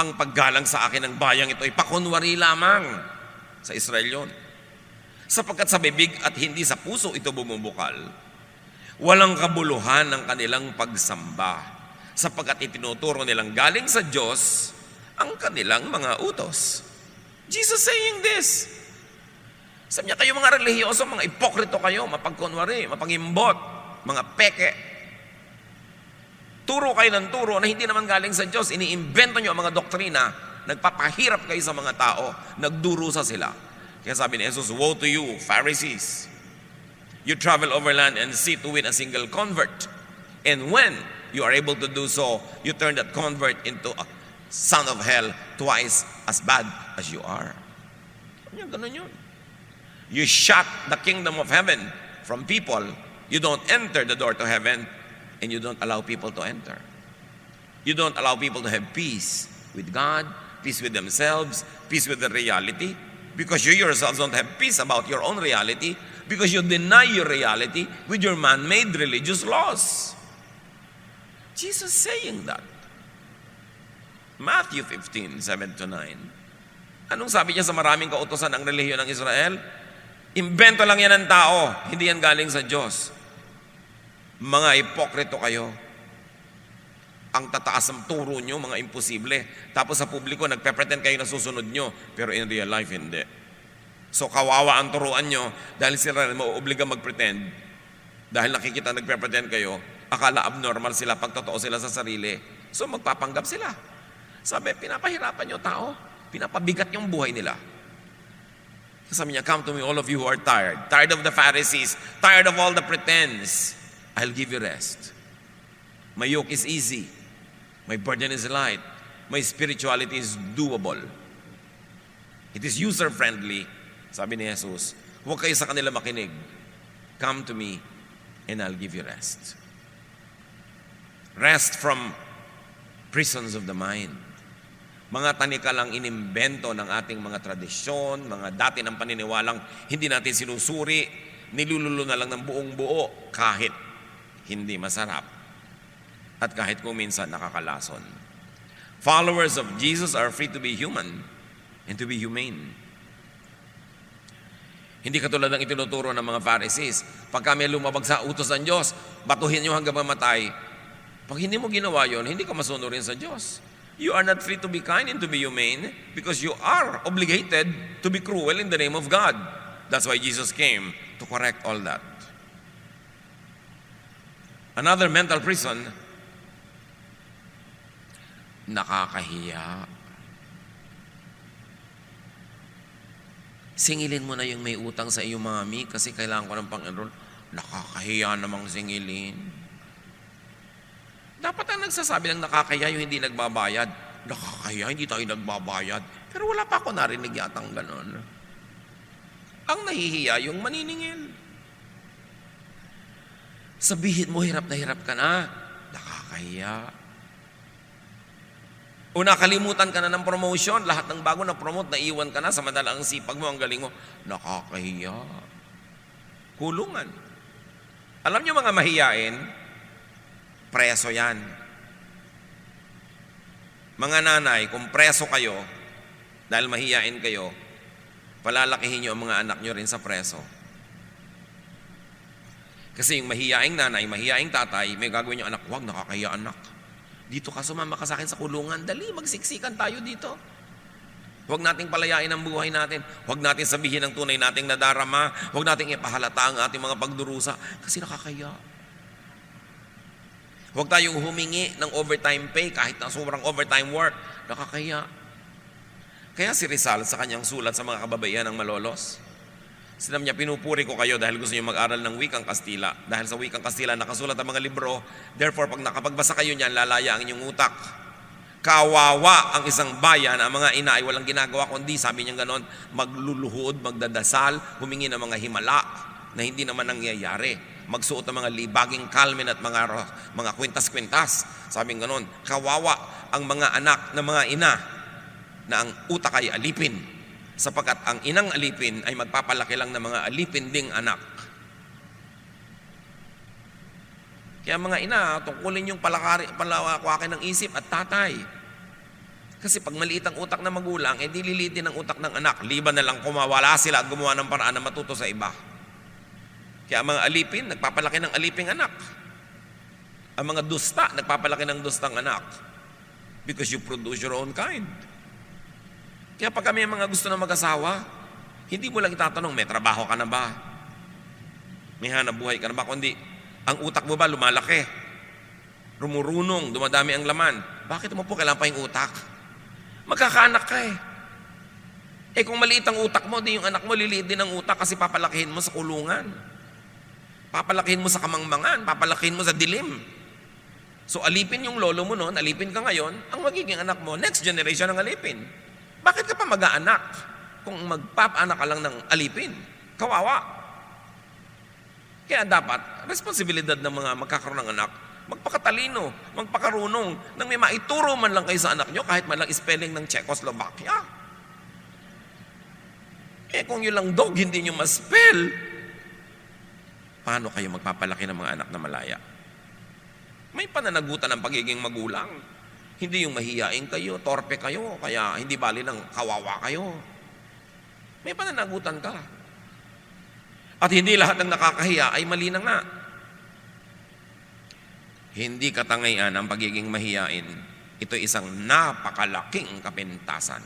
Ang paggalang sa akin ng bayang ito ay pakunwari lamang sa Israel yun. Sapagkat sa bibig at hindi sa puso ito bumubukal, walang kabuluhan ng kanilang pagsamba, sapagkat itinuturo nilang galing sa Diyos ang kanilang mga utos. Jesus saying this. Sabi niya, kayo mga relihiyoso, mga ipokrito kayo, mapagkunwari, mapangimbot, mga peke. Turo kayo ng turo na hindi naman galing sa Diyos. Iniimbento niyo ang mga doktrina, nagpapahirap kayo sa mga tao, nagdurusa sila. Kaya sabi ni Jesus, woe to you, Pharisees! You travel overland and sea to win a single convert. And when you are able to do so, you turn that convert into a son of hell twice as bad as you are. Ganun yun. You shut the kingdom of heaven from people. You don't enter the door to heaven, and you don't allow people to enter. You don't allow people to have peace with God, peace with themselves, peace with the reality, because you yourselves don't have peace about your own reality, because you deny your reality with your man-made religious laws. Jesus saying that. Matthew 15, 7-9. Anong sabi niya sa maraming kautusan ng relihiyon ng Israel? Imbento lang yan ng tao, hindi yan galing sa Diyos. Mga ipokrito kayo. Ang tataas ng turo nyo, mga imposible. Tapos sa publiko, nagpe-pretend kayo na susunod nyo, pero in real life, hindi. So kawawa ang turuan nyo dahil sila mauobliga mag-pretend. Dahil nakikita nagpe-pretend kayo, akala abnormal sila, pagtotoo sila sa sarili. So magpapanggap sila. Sabi, pinapahirapan nyo tao. Pinapabigat yung buhay nila. Sabi niya, come to me all of you who are tired. Tired of the Pharisees. Tired of all the pretense. I'll give you rest. My yoke is easy. My burden is light. My spirituality is doable. It is user-friendly. Sabi ni Jesus, huwag kayo sa kanila makinig. Come to me and I'll give you rest. Rest from prisons of the mind. Mga tanikalang inimbento ng ating mga tradisyon, mga dati ng paniniwalang hindi natin sinusuri, nilululo na lang ng buong buo kahit hindi masarap at kahit kung minsan nakakalason. Followers of Jesus are free to be human and to be humane. Hindi katulad ng itinuturo ng mga Pharisees. Pag kami lumabag sa utos ng Diyos, batuhin nyo hanggang mamatay. Pag hindi mo ginawa yon, hindi ka masunurin sa Diyos. You are not free to be kind and to be humane because you are obligated to be cruel in the name of God. That's why Jesus came to correct all that. Another mental prison, nakakahiya. Singilin mo na yung may utang sa iyo, mami, kasi kailangan ko ng pang-enroll. Nakakahiya namang singilin. Dapat ang nagsasabi ng nakakaya yung hindi nagbabayad. Nakakaya, hindi tayo nagbabayad. Pero wala pa ako narinig yatang ganon. Ang nahihiya yung maniningil. Sabihin mo, hirap ka na. Nakakahiya. O nakalimutan ka na ng promotion, lahat ng bago na promote, naiwan ka na, samantala ang sipag mo, ang galing mo. Nakakahiya. Kulungan. Alam niyo mga mahiyain, preso yan. Mga nanay, kung preso kayo, dahil mahiyain kayo, palalakihin nyo ang mga anak nyo rin sa preso. Kasi yung mahiyaing nanay, mahiyaing tatay, may gagawin yung anak, huwag nakakahiya anak. Dito ka, sumama ka sa akin sa kulungan, dali, magsiksikan tayo dito. Huwag nating palayain ang buhay natin. Huwag natin sabihin ang tunay nating nadarama. Huwag nating ipahalata ang ating mga pagdurusa kasi nakakaya. Huwag tayong humingi ng overtime pay kahit na sobrang overtime work. Nakakaya. Kaya si Rizal sa kanyang sulat sa mga kababaihan ng malolos, sinabi niya, pinupuri ko kayo dahil gusto niyo mag-aral ng wikang Kastila. Dahil sa wikang Kastila nakasulat ang mga libro. Therefore, pag nakapagbasa kayo niyan, lalaya ang inyong utak. Kawawa ang isang bayan, ang mga ina ay walang ginagawa kundi, sabi niya ganon, magluluhod, magdadasal, humingi ng mga himala na hindi naman nangyayari. Magsuot ng mga libaging kalmin at mga kwintas-kwintas. Sabi nga ganon, kawawa ang mga anak ng mga ina na ang utak ay alipin. Sapagkat ang inang alipin ay magpapalaki lang ng mga alipin ding anak. Kaya mga ina, tungkulin yung palawakin ng isip at tatay. Kasi pag maliit ang utak ng magulang, di lilitin ang utak ng anak. Liban na lang kumawala sila at gumawa ng paraan na matuto sa iba. Kaya ang mga alipin, nagpapalaki ng aliping anak. Ang mga dusta, nagpapalaki ng dustang anak. Because you produce your own kind. Kaya pag kami mga gusto na mag-asawa, hindi mo lang itatanong, may trabaho ka na ba? May hanap buhay ka na ba? Kundi, ang utak mo ba lumalaki? Rumurunong, dumadami ang laman. Bakit mo po kailangan pa yung utak? Magkakaanak ka eh. Kung maliit ang utak mo, di yung anak mo liliit din ang utak kasi papalakihin mo sa kulungan. Papalakihin mo sa kamangmangan, papalakihin mo sa dilim. So alipin yung lolo mo noon, alipin ka ngayon, ang magiging anak mo, next generation ang alipin. Bakit ka pa mag-aanak kung magpapaanak ka lang ng alipin? Kawawa. Kaya dapat, responsibilidad ng mga magkakaroon ng anak, magpakatalino, magpakarunong, nang may maituro man lang kayo sa anak nyo, kahit man lang spelling ng Czechoslovakia. Kung yun lang dog, hindi nyo ma-spell, paano kayo magpapalaki ng mga anak na malaya? May pananagutan ng pagiging magulang. Hindi yung mahiyain kayo, torpe kayo, kaya hindi bali ng kawawa kayo. May pananagutan ka. At hindi lahat ng nakakahiya ay mali na nga. Hindi katangayan ang pagiging mahiyain. Ito isang napakalaking kapintasan.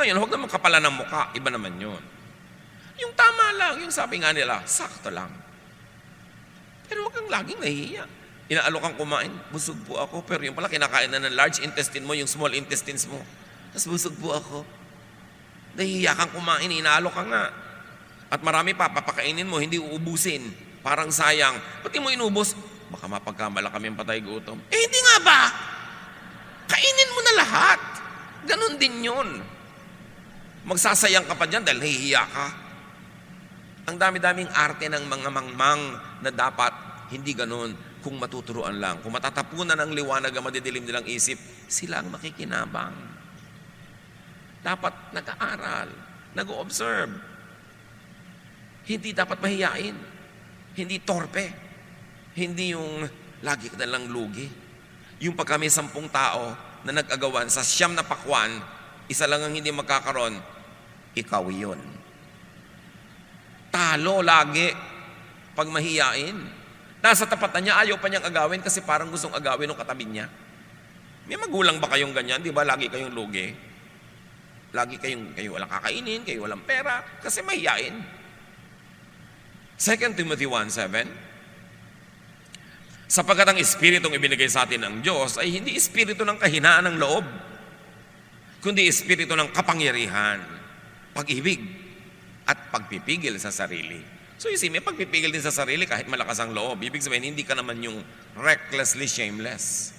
Ngayon, huwag naman kapala ng muka. Iba naman yun. Yung tama lang, yung sabi nga nila, sakto lang. Pero huwag kang laging nahihiya. Inaalok kang kumain, busog po ako. Pero yung pala, kinakain na ng large intestine mo, yung small intestines mo. Tapos busog po ako. Nahihiya kang kumain, inaalok ka nga. At marami pa, papakainin mo, hindi uubusin. Parang sayang. Pati mo inubos, baka mapagkamala kami ang patay gutom. Hindi nga ba? Kainin mo na lahat. Ganon din yun. Magsasayang ka pa dyan dahil nahihiya ka. Ang dami-daming arte ng mga mangmang na dapat hindi ganon kung matuturuan lang. Kung matatapunan ang liwanag ang madidilim nilang isip, sila ang makikinabang. Dapat nag-aaral, nag-observe. Hindi dapat mahiyain. Hindi torpe. Hindi yung lagi ka nalang lugi. Yung pag kami 10 tao na nag-agawan sa 9 na pakwan, isa lang ang hindi magkakaroon, ikaw yun. Talo lagi pag mahiyain. Nasa tapat na niya, ayaw pa niyang agawin kasi parang gustong agawin ng katabi niya. May magulang ba kayong ganyan? Di ba lagi kayong lugi? Lagi kayo walang kakainin, kayo walang pera, kasi mahiyain. 2 Timothy 1:7, sapagkat ang Espiritong ibinigay sa atin ng Diyos ay hindi Espiritu ng kahinaan ng loob, kundi Espiritu ng kapangyarihan, pag-ibig, at pagpipigil sa sarili. So you see, may pagpipigil din sa sarili kahit malakas ang loob. Ibig sabihin, hindi ka naman yung recklessly shameless.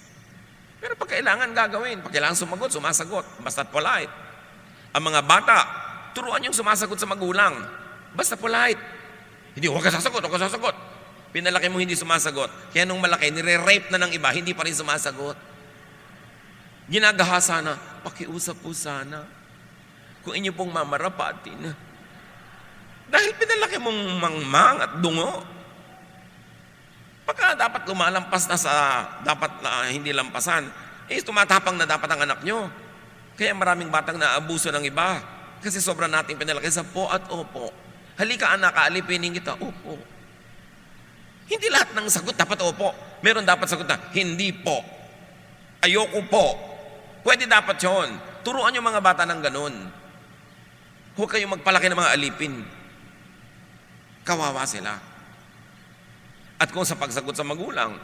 Pero pag kailangan gagawin, pag kailangan sumagot, sumasagot, basta't polite. Ang mga bata, turuan yung sumasagot sa magulang, basta polite. Hindi, huwag ka sasagot. Pinalaki mo hindi sumasagot. Kaya nung malaki, nire-rape na ng iba, hindi pa rin sumasagot. Ginagahasa na, pakiusap po sana. Kung inyo pong mamarapatin. Dahil pinalaki mong mangmang at dungo. Pagka dapat lumalampas na sa dapat na hindi lampasan, tumatapang na dapat ang anak nyo. Kaya maraming batang naabuso ng iba. Kasi sobrang nating pinalaki sa po at opo. Halika anak, alipinin kita. Opo. Hindi lahat ng sagot dapat opo. Meron dapat sagot na, hindi po. Ayoko po. Pwede dapat yun. Turuan yung mga bata ng ganun. Huwag kayong magpalaki ng mga alipin. Kawawa sila. At kung sa pagsagot sa magulang,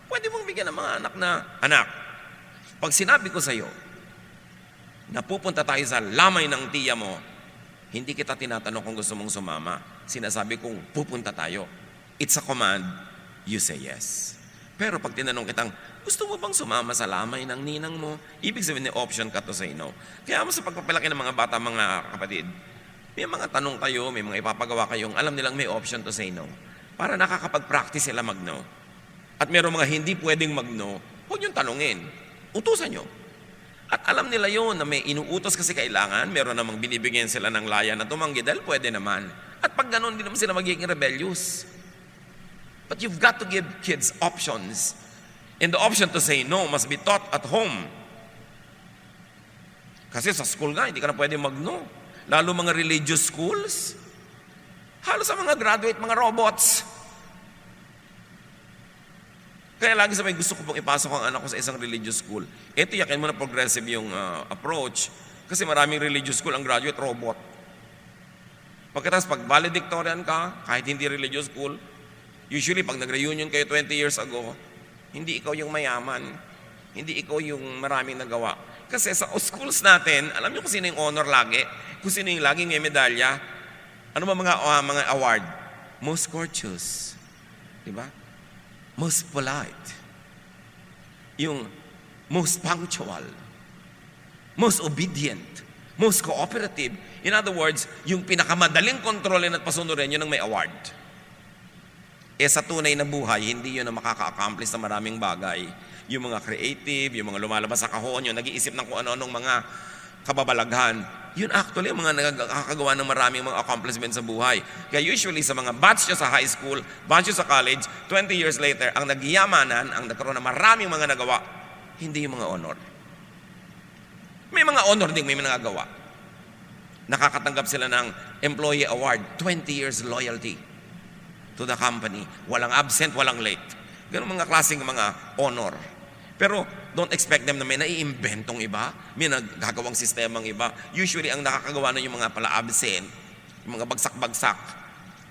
pwede mong bigyan ng mga anak na, anak, pag sinabi ko sa iyo, na pupunta tayo sa lamay ng tiya mo, hindi kita tinatanong kung gusto mong sumama. Sinasabi kong pupunta tayo. It's a command, you say yes. Pero pag tinanong kitang, gusto mo bang sumama sa lamay ng ninang mo? Ibig sabihin, may option ka to say no. Kaya mo sa pagpapalaki ng mga bata, mga kapatid, may mga tanong kayo, may mga ipapagawa kayong alam nilang may option to say no. Para nakakapag-practice sila mag-no. At meron mga hindi pwedeng mag-no, huwag niyong tanungin. Utusan niyo. At alam nila yon na may inuutos kasi kailangan, meron namang binibigyan sila ng laya na tumanggi dahil pwede naman. At pag ganun, hindi naman sila magiging rebellious. But you've got to give kids options. And the option to say no must be taught at home. Kasi sa school nga, hindi ka na pwede mag-no. Lalo mga religious schools. Halos sa mga graduate, mga robots. Kaya lagi sabi, gusto ko pong ipasok ang anak ko sa isang religious school. Ito, yakin mo na progressive yung approach. Kasi maraming religious school, ang graduate, robot. Pagkatapos, pag valedictorian ka, kahit hindi religious school, usually, pag nag-reunion kayo 20 years ago, hindi ikaw yung mayaman. Hindi ikaw yung maraming nagawa. Kasi sa schools natin, alam niyo kung sino yung honor lagi? Kung sino yung laging may medalya? Ano ba mga award? Most courteous. Diba? Most polite. Yung most punctual. Most obedient. Most cooperative. In other words, yung pinakamadaling kontrolin at pasunurin, yun ang may award. Sa tunay na buhay, hindi yun ang makaka-accomplish sa maraming bagay. Yung mga creative, yung mga lumalabas sa kahon, yung nag-iisip ng kung ano-anong mga kababalaghan, yun actually mga nakakagawa ng maraming mga accomplishments sa buhay. Kaya usually sa mga batch nyo sa high school, batch nyo sa college, 20 years later, ang nagyamanan, ang nagkaroon ng maraming mga nagawa, hindi yung mga honor. May mga honor din, may mga nagawa. Nakakatanggap sila ng employee award, 20 years loyalty to the company. Walang absent, walang late. Ganun mga klaseng mga honor. Pero don't expect them na may naiimbentong iba, may nagagawang sistemang iba. Usually, ang nakakagawa na yung mga pala absent, yung mga bagsak-bagsak.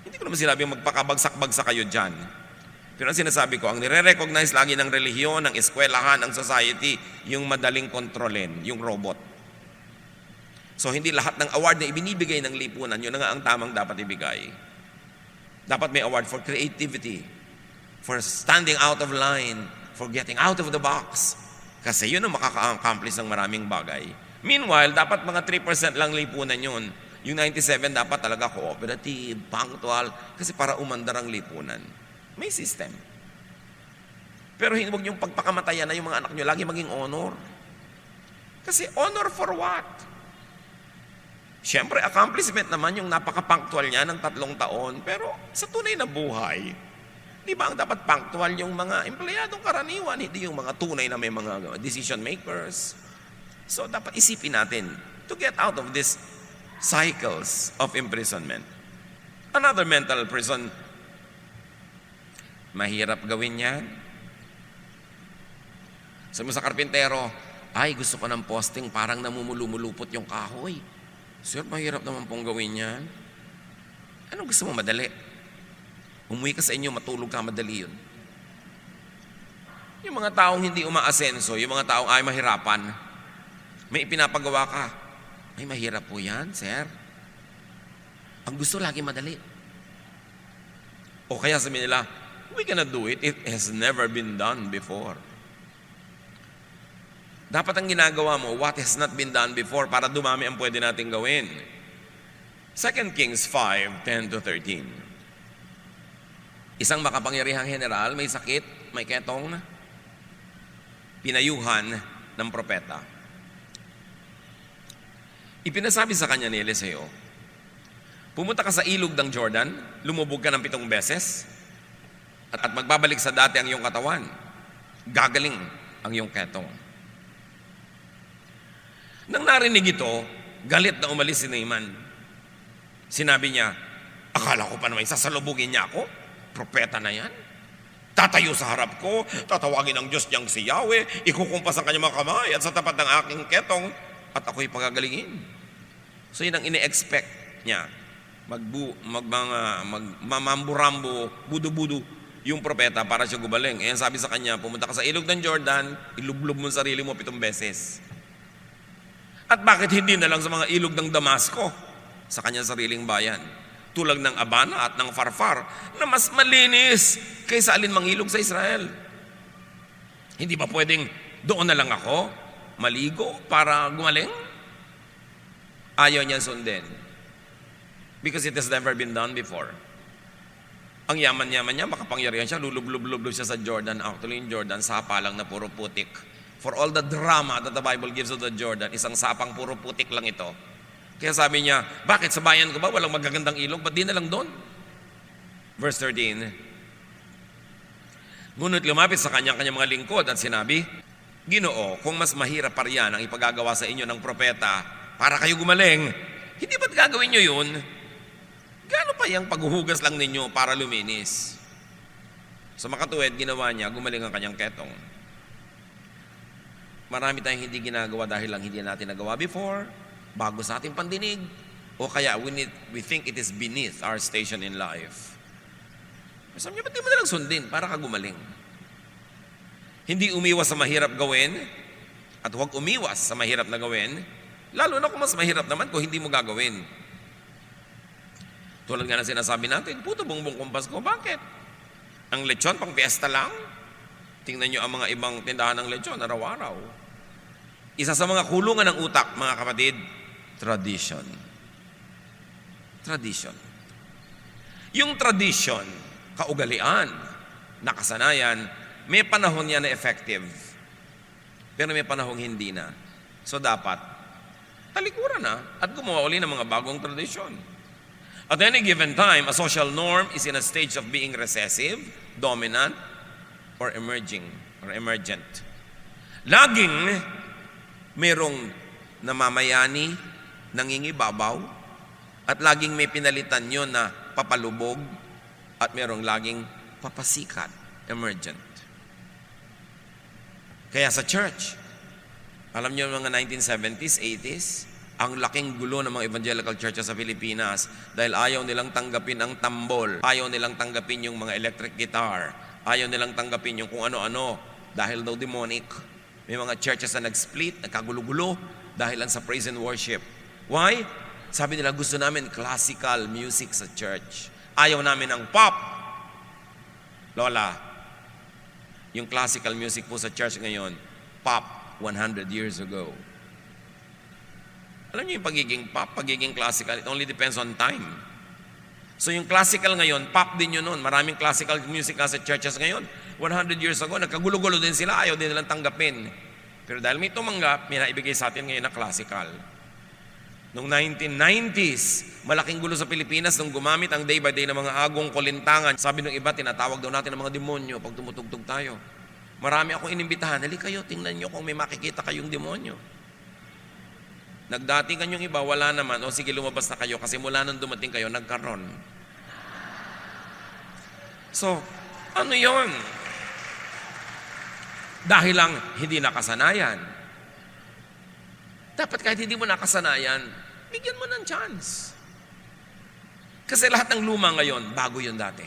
Hindi ko naman sinabi magpakabagsak-bagsak kayo dyan. Pero ang sinasabi ko, ang nire-recognize lagi ng relihiyon, ng eskwelahan, ng society, yung madaling kontrolin, yung robot. So, hindi lahat ng award na ibinibigay ng lipunan, yun na nga ang tamang dapat ibigay. Dapat may award for creativity, for standing out of line, for getting out of the box. Kasi yun ang makaka-accomplish ng maraming bagay. Meanwhile, dapat mga 3% lang lipunan yun. Yung 97 dapat talaga cooperative, punctual, kasi para umandar ang lipunan. May system. Pero huwag niyong pagpakamatayan na yung mga anak niyo lagi maging honor. Kasi honor for what? Siyempre, accomplishment naman yung napaka-punctual niya ng 3 taon. Pero sa tunay na buhay, di ba ang dapat punctual yung mga empleyadong karaniwan, hindi yung mga tunay na may mga decision makers. So dapat isipin natin to get out of these cycles of imprisonment. Another mental prison, mahirap gawin yan. Sabi mo sa karpintero, ay gusto ko ng posting parang namumulumulupot yung kahoy. Sir, mahirap naman pong gawin yan. Anong gusto mo madali? Umuwi ka sa inyo, matulog ka, madali yun. Yung mga taong hindi umaasenso, yung mga taong ay mahirapan, may ipinapagawa ka, ay mahirap po yan, sir. Ang gusto lagi madali. O kaya sabihin nila, we cannot do it. It has never been done before. Dapat ang ginagawa mo, what has not been done before para dumami ang pwede natin gawin. 2 Kings 5:10-13. Isang makapangyarihang general, may sakit, may ketong, pinayuhan ng propeta. Ipinasabi sa kanya ni Eliseo, pumunta ka sa ilog ng Jordan, lumubog ka ng 7 beses, at magbabalik sa dati ang iyong katawan. Gagaling ang iyong ketong. Nang narinig ito, galit na umalis si Naaman. Sinabi niya, akala ko pa naman sasalubugin niya ako? Propeta na yan? Tatayo sa harap ko, tatawagin ang Diyos niyang si Yahweh, ikukumpas ang kanyang mga kamay at sa tapat ng aking ketong, at ako'y pagagalingin. So yun ang ini-expect niya. Mamamburambo, budo-budo yung propeta para siya gumaling. Eh, sabi sa kanya, pumunta ka sa ilog ng Jordan, ilublob mo ang sarili mo 7 beses. At bakit hindi na lang sa mga ilog ng Damasco, sa kanyang sariling bayan, tulad ng Abana at ng Farfar, na mas malinis kaysa alinmang ilog sa Israel? Hindi ba pwedeng doon na lang ako maligo para gumaling? Ayaw niya sundin. Because it has never been done before. Ang yaman-yaman niya, makapangyarihan siya, lulub-lub-lub siya sa Jordan. Actually, in Jordan, sapa lang na puro putik. For all the drama that the Bible gives of the Jordan, isang sapang puro putik lang ito. Kaya sabi niya, bakit sa bayan ko ba walang magagandang ilog? Ba't di na lang doon? Verse 13. Ngunit lumapit sa kanyang mga lingkod at sinabi, Ginoo, kung mas mahirap pa riyan ang ipagagawa sa inyo ng propeta para kayo gumaling, hindi ba't gagawin nyo yun? Gaano pa yung paghuhugas lang ninyo para luminis? Sa makatuwid, ginawa niya, gumaling ang kanyang ketong. Marami tayong hindi ginagawa dahil lang hindi natin nagawa before, bago sa ating pandinig, o kaya we think it is beneath our station in life. Sabi niya, ba't di mo nalang sundin para ka gumaling? Hindi umiwas sa mahirap gawin, at huwag umiwas sa mahirap na gawin, lalo na kung mas mahirap naman kung hindi mo gagawin. Tulad nga na sinasabi natin, puto bongbong kumpas ko, bakit? Ang lechon, pang fiesta lang? Tingnan nyo ang mga ibang tindahan ng lechon, araw-araw. Isa sa mga kulungan ng utak, mga kapatid, tradition. Tradition. Yung tradition, kaugalian, nakasanayan, may panahon yan na effective. Pero may panahon hindi na. So dapat, talikuran na at gumawa uli ng mga bagong tradisyon. At any given time, a social norm is in a stage of being recessive, dominant, or emergent. Laging merong namamayani, nangingibabaw, at laging may pinalitan yun na papalubog, at merong laging papasikat, emergent. Kaya sa church, alam niyo mga 1970s, 80s, ang laking gulo ng mga evangelical churches sa Pilipinas dahil ayaw nilang tanggapin ang tambol, ayaw nilang tanggapin yung mga electric guitar, ayaw nilang tanggapin yung kung ano-ano dahil daw demonic. May mga churches na nag-split, nagkagulo-gulo dahil lang sa praise and worship. Why? Sabi nila, gusto namin classical music sa church. Ayaw namin ang pop. Lola, yung classical music po sa church ngayon, pop 100 years ago. Alam niyo yung pagiging pop, pagiging classical, it only depends on time. So yung classical ngayon, pop din yun noon. Maraming classical music sa churches ngayon. 100 years ago, nagkagulo-gulo din sila, ayaw din nilang tanggapin. Pero dahil may tumanggap, may naibigay sa atin ngayon na classical. Noong 1990s, malaking gulo sa Pilipinas nung gumamit ang day by day ng mga agong kulintangan. Sabi ng iba, tinatawag daw natin ng mga demonyo pag tumutugtog tayo. Marami akong inimbitahan, hali kayo, tingnan nyo kung may makikita kayong demonyo. Nagdatingan yung iba, wala naman, o sige lumabas na kayo kasi mula nung dumating kayo, nagkaroon. So, ano yon? Dahil lang hindi nakasanayan. Dapat kahit hindi mo nakasanayan, bigyan mo ng chance. Kasi lahat ng luma ngayon, bago yun dati.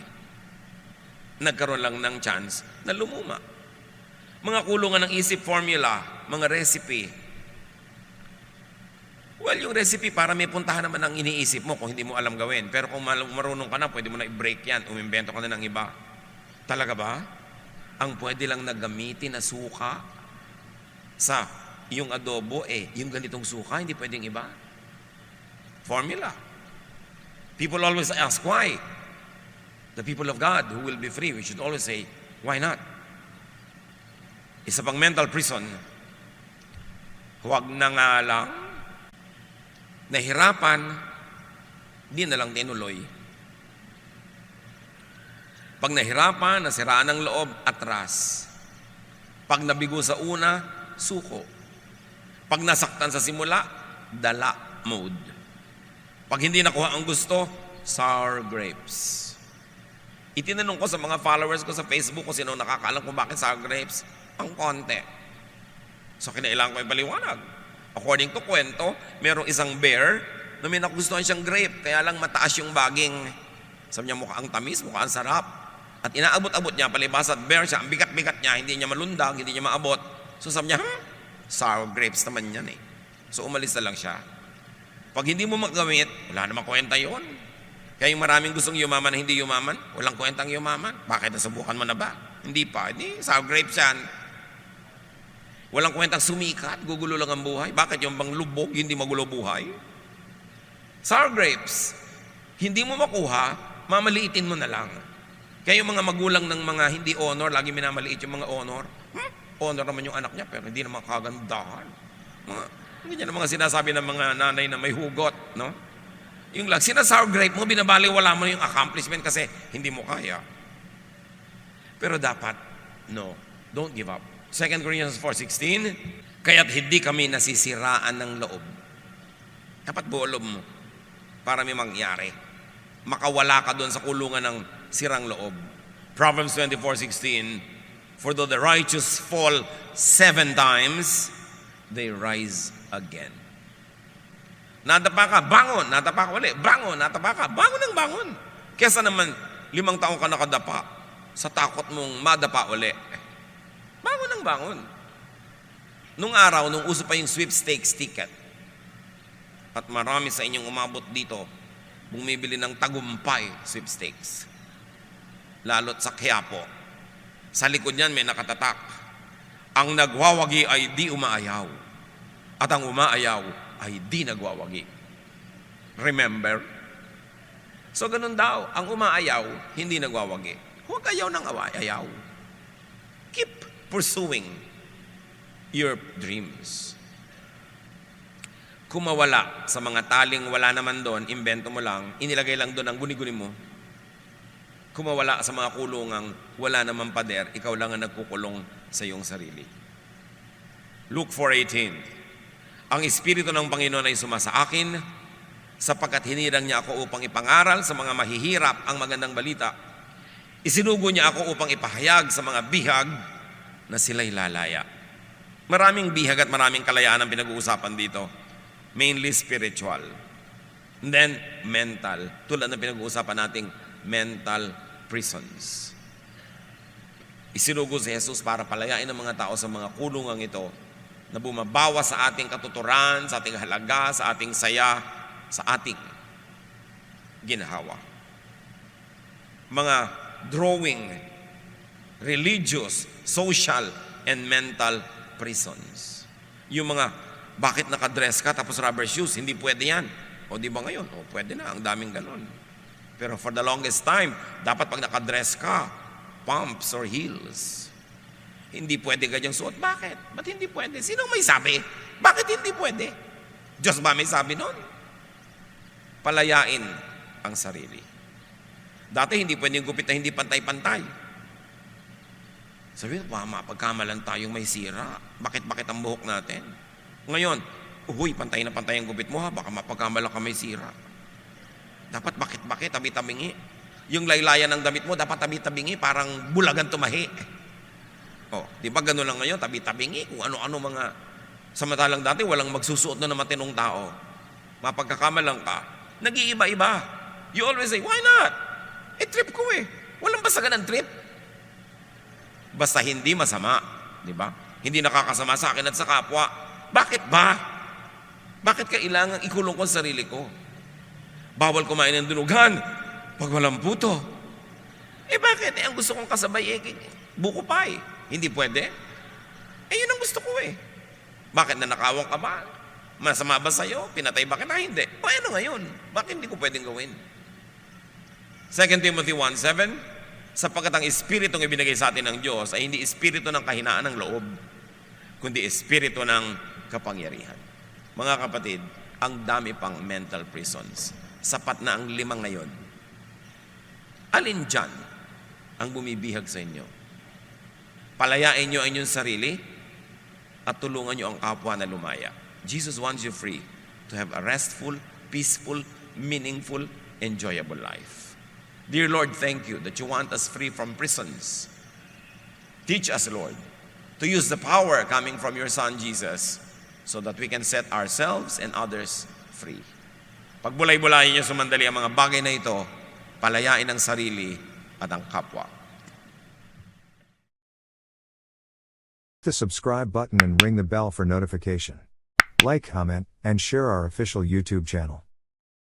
Nagkaroon lang ng chance na lumuma. Mga kulungan ng isip formula, mga recipe. Well, yung recipe para may puntahan naman ang iniisip mo kung hindi mo alam gawin. Pero kung marunong ka na, pwede mo na i-break yan. Umimbento ka na ng iba. Talaga ba? Ang pwede lang na gamitin na suka sa yung adobo, yung ganitong suka, hindi pwedeng iba. Formula. People always ask, why? The people of God who will be free, we should always say, why not? Isa pang mental prison. Huwag na nga lang, nahirapan, di na lang tinuloy. Pag nahirapan, nasiraan ng loob, atras. Pag nabigo sa una, suko. Pag nasaktan sa simula, dala mode. Pag hindi nakuha ang gusto, sour grapes. Itinanong ko sa mga followers ko sa Facebook kung sino nakakaalam kung bakit sour grapes. Ang konti. So kinailangan ko ipaliwanag. According to kwento, merong isang bear na may nagustuhan siyang grape, kaya lang mataas yung baging. Sabi niya, mukhang tamis, mukhang sarap. At inaabot-abot niya, palibas at bear siya, ang bigat-bigat niya, hindi niya malundag, hindi niya maabot. So sabi niya, sour grapes naman yan eh. So umalis na lang siya. Pag hindi mo magamit, wala namang kwenta yun. Kaya yung maraming gustong yumaman na hindi yumaman, walang kwentang yumaman. Bakit nasubukan mo na ba? Hindi pa. Hindi, sour grapes yan. Walang kwentang sumikat, gugulo lang ang buhay. Bakit yung bang lubog, hindi magulo buhay? Sour grapes, hindi mo makuha, mamaliitin mo na lang. Kaya yung mga magulang ng mga hindi honor, lagi minamaliit yung mga honor. Honor naman yung anak niya, pero hindi naman kagandahan. Hindi na mga sinasabi ng mga nanay na may hugot, no? Yung lang, sour grape mo, binabaliwala mo yung accomplishment kasi hindi mo kaya. Pero dapat, no, don't give up. 2 Corinthians 4:16, kaya't hindi kami nasisiraan ng loob. Dapat buolob mo para may mangyari. Makawala ka doon sa kulungan ng sirang loob. Proverbs 24:16, for though the righteous fall 7 times, they rise again. Nadapa ka, bangon, nadapa ka ulit, bangon, nadapa ka, bangon ng bangon. Kesa naman, 5 taon ka nakadapa sa takot mong madapa ulit. Bangon ng bangon. Nung araw, nung uso pa yung sweepstakes ticket, at marami sa inyong umabot dito, bumibili ng tagumpay sweepstakes. Lalo't sa Quiapo. Sa likod niyan may nakatatak. Ang nagwawagi ay di umaayaw. At ang umaayaw ay di nagwawagi. Remember? So ganun daw, ang umaayaw, hindi nagwawagi. Huwag ayaw ng ayaw. Keep pursuing your dreams. Kung mawala sa mga taling wala naman doon, invento mo lang, inilagay lang doon ang guni-guni mo. Kung mawala sa mga kulungang wala naman pader, ikaw lang ang nagkukulong sa iyong sarili. Luke 4:18, ang Espiritu ng Panginoon ay sumasa akin, sapagkat hinirang niya ako upang ipangaral sa mga mahihirap ang magandang balita. Isinugo niya ako upang ipahayag sa mga bihag na sila'y lalaya. Maraming bihag at maraming kalayaan ang pinag-uusapan dito. Mainly spiritual. And then, mental. Tulad ng pinag-uusapan nating mental prisons. Isinugo si Jesus para palayain ang mga tao sa mga kulungang ito na bumabawa sa ating katuturan, sa ating halaga, sa ating saya, sa ating ginhawa. Mga drawing, religious, social, and mental prisons. Yung mga, bakit nakadress ka tapos rubber shoes? Hindi pwede yan. O di ba ngayon? O pwede na, ang daming ganon. Pero for the longest time, dapat pag nakadress ka, pumps or heels. Hindi pwede ganyang suot. Bakit? Ba't hindi pwede? Sinong may sabi? Bakit hindi pwede? Diyos ba may sabi nun? Palayain ang sarili. Dati hindi pwedeng gupit na hindi pantay-pantay. Sabi mo, mapagkamalan tayong may sira. Bakit ang buhok natin? Ngayon, uy, pantay na pantay ang gupit mo ha, baka mapagkamalan ka may sira. Dapat bakit, tabi-tabingi. Yung laylayan ng damit mo, dapat tabi-tabingi, parang bulagan tumahi. Oh, di ba gano'n lang ngayon, tabi-tabingi, kung ano-ano mga, samantalang dati, walang magsusuot na matinong tao. Mapagkakamalan ka, nag-iiba-iba. You always say, why not? Trip ko eh. Walang basagan ng trip. Basta hindi masama, di ba? Hindi nakakasama sa akin at sa kapwa. Bakit ba? Bakit kailangan ikulong ko sa sarili ko? Bawal kumain ng dunugan pag walang puto. Bakit? Ang gusto kong kasabay buko pie. Hindi pwede? Yun ang gusto ko eh. Bakit nanakawang ka ba? Masama ba sa'yo? Pinatay ba kita? Hindi. Ano ngayon? Bakit hindi ko pwedeng gawin? 2 Timothy 1:7, sapagkat ang Espiritong ibinigay sa atin ng Diyos ay hindi Espiritu ng kahinaan ng loob, kundi Espiritu ng kapangyarihan. Mga kapatid, ang dami pang mental prisons. Sapat na ang 5 ngayon. Alin dyan ang bumibihag sa inyo? Palayain nyo ang inyong sarili at tulungan nyo ang kapwa na lumaya. Jesus wants you free to have a restful, peaceful, meaningful, enjoyable life. Dear Lord, thank you that you want us free from prisons. Teach us, Lord, to use the power coming from your Son, Jesus, so that we can set ourselves and others free. Pagbulay-bulayin niyo sumandali ang mga bagay na ito, palayain ang sarili at ang kapwa. The subscribe button and ring the bell for notification. Like, comment, and share our official YouTube channel.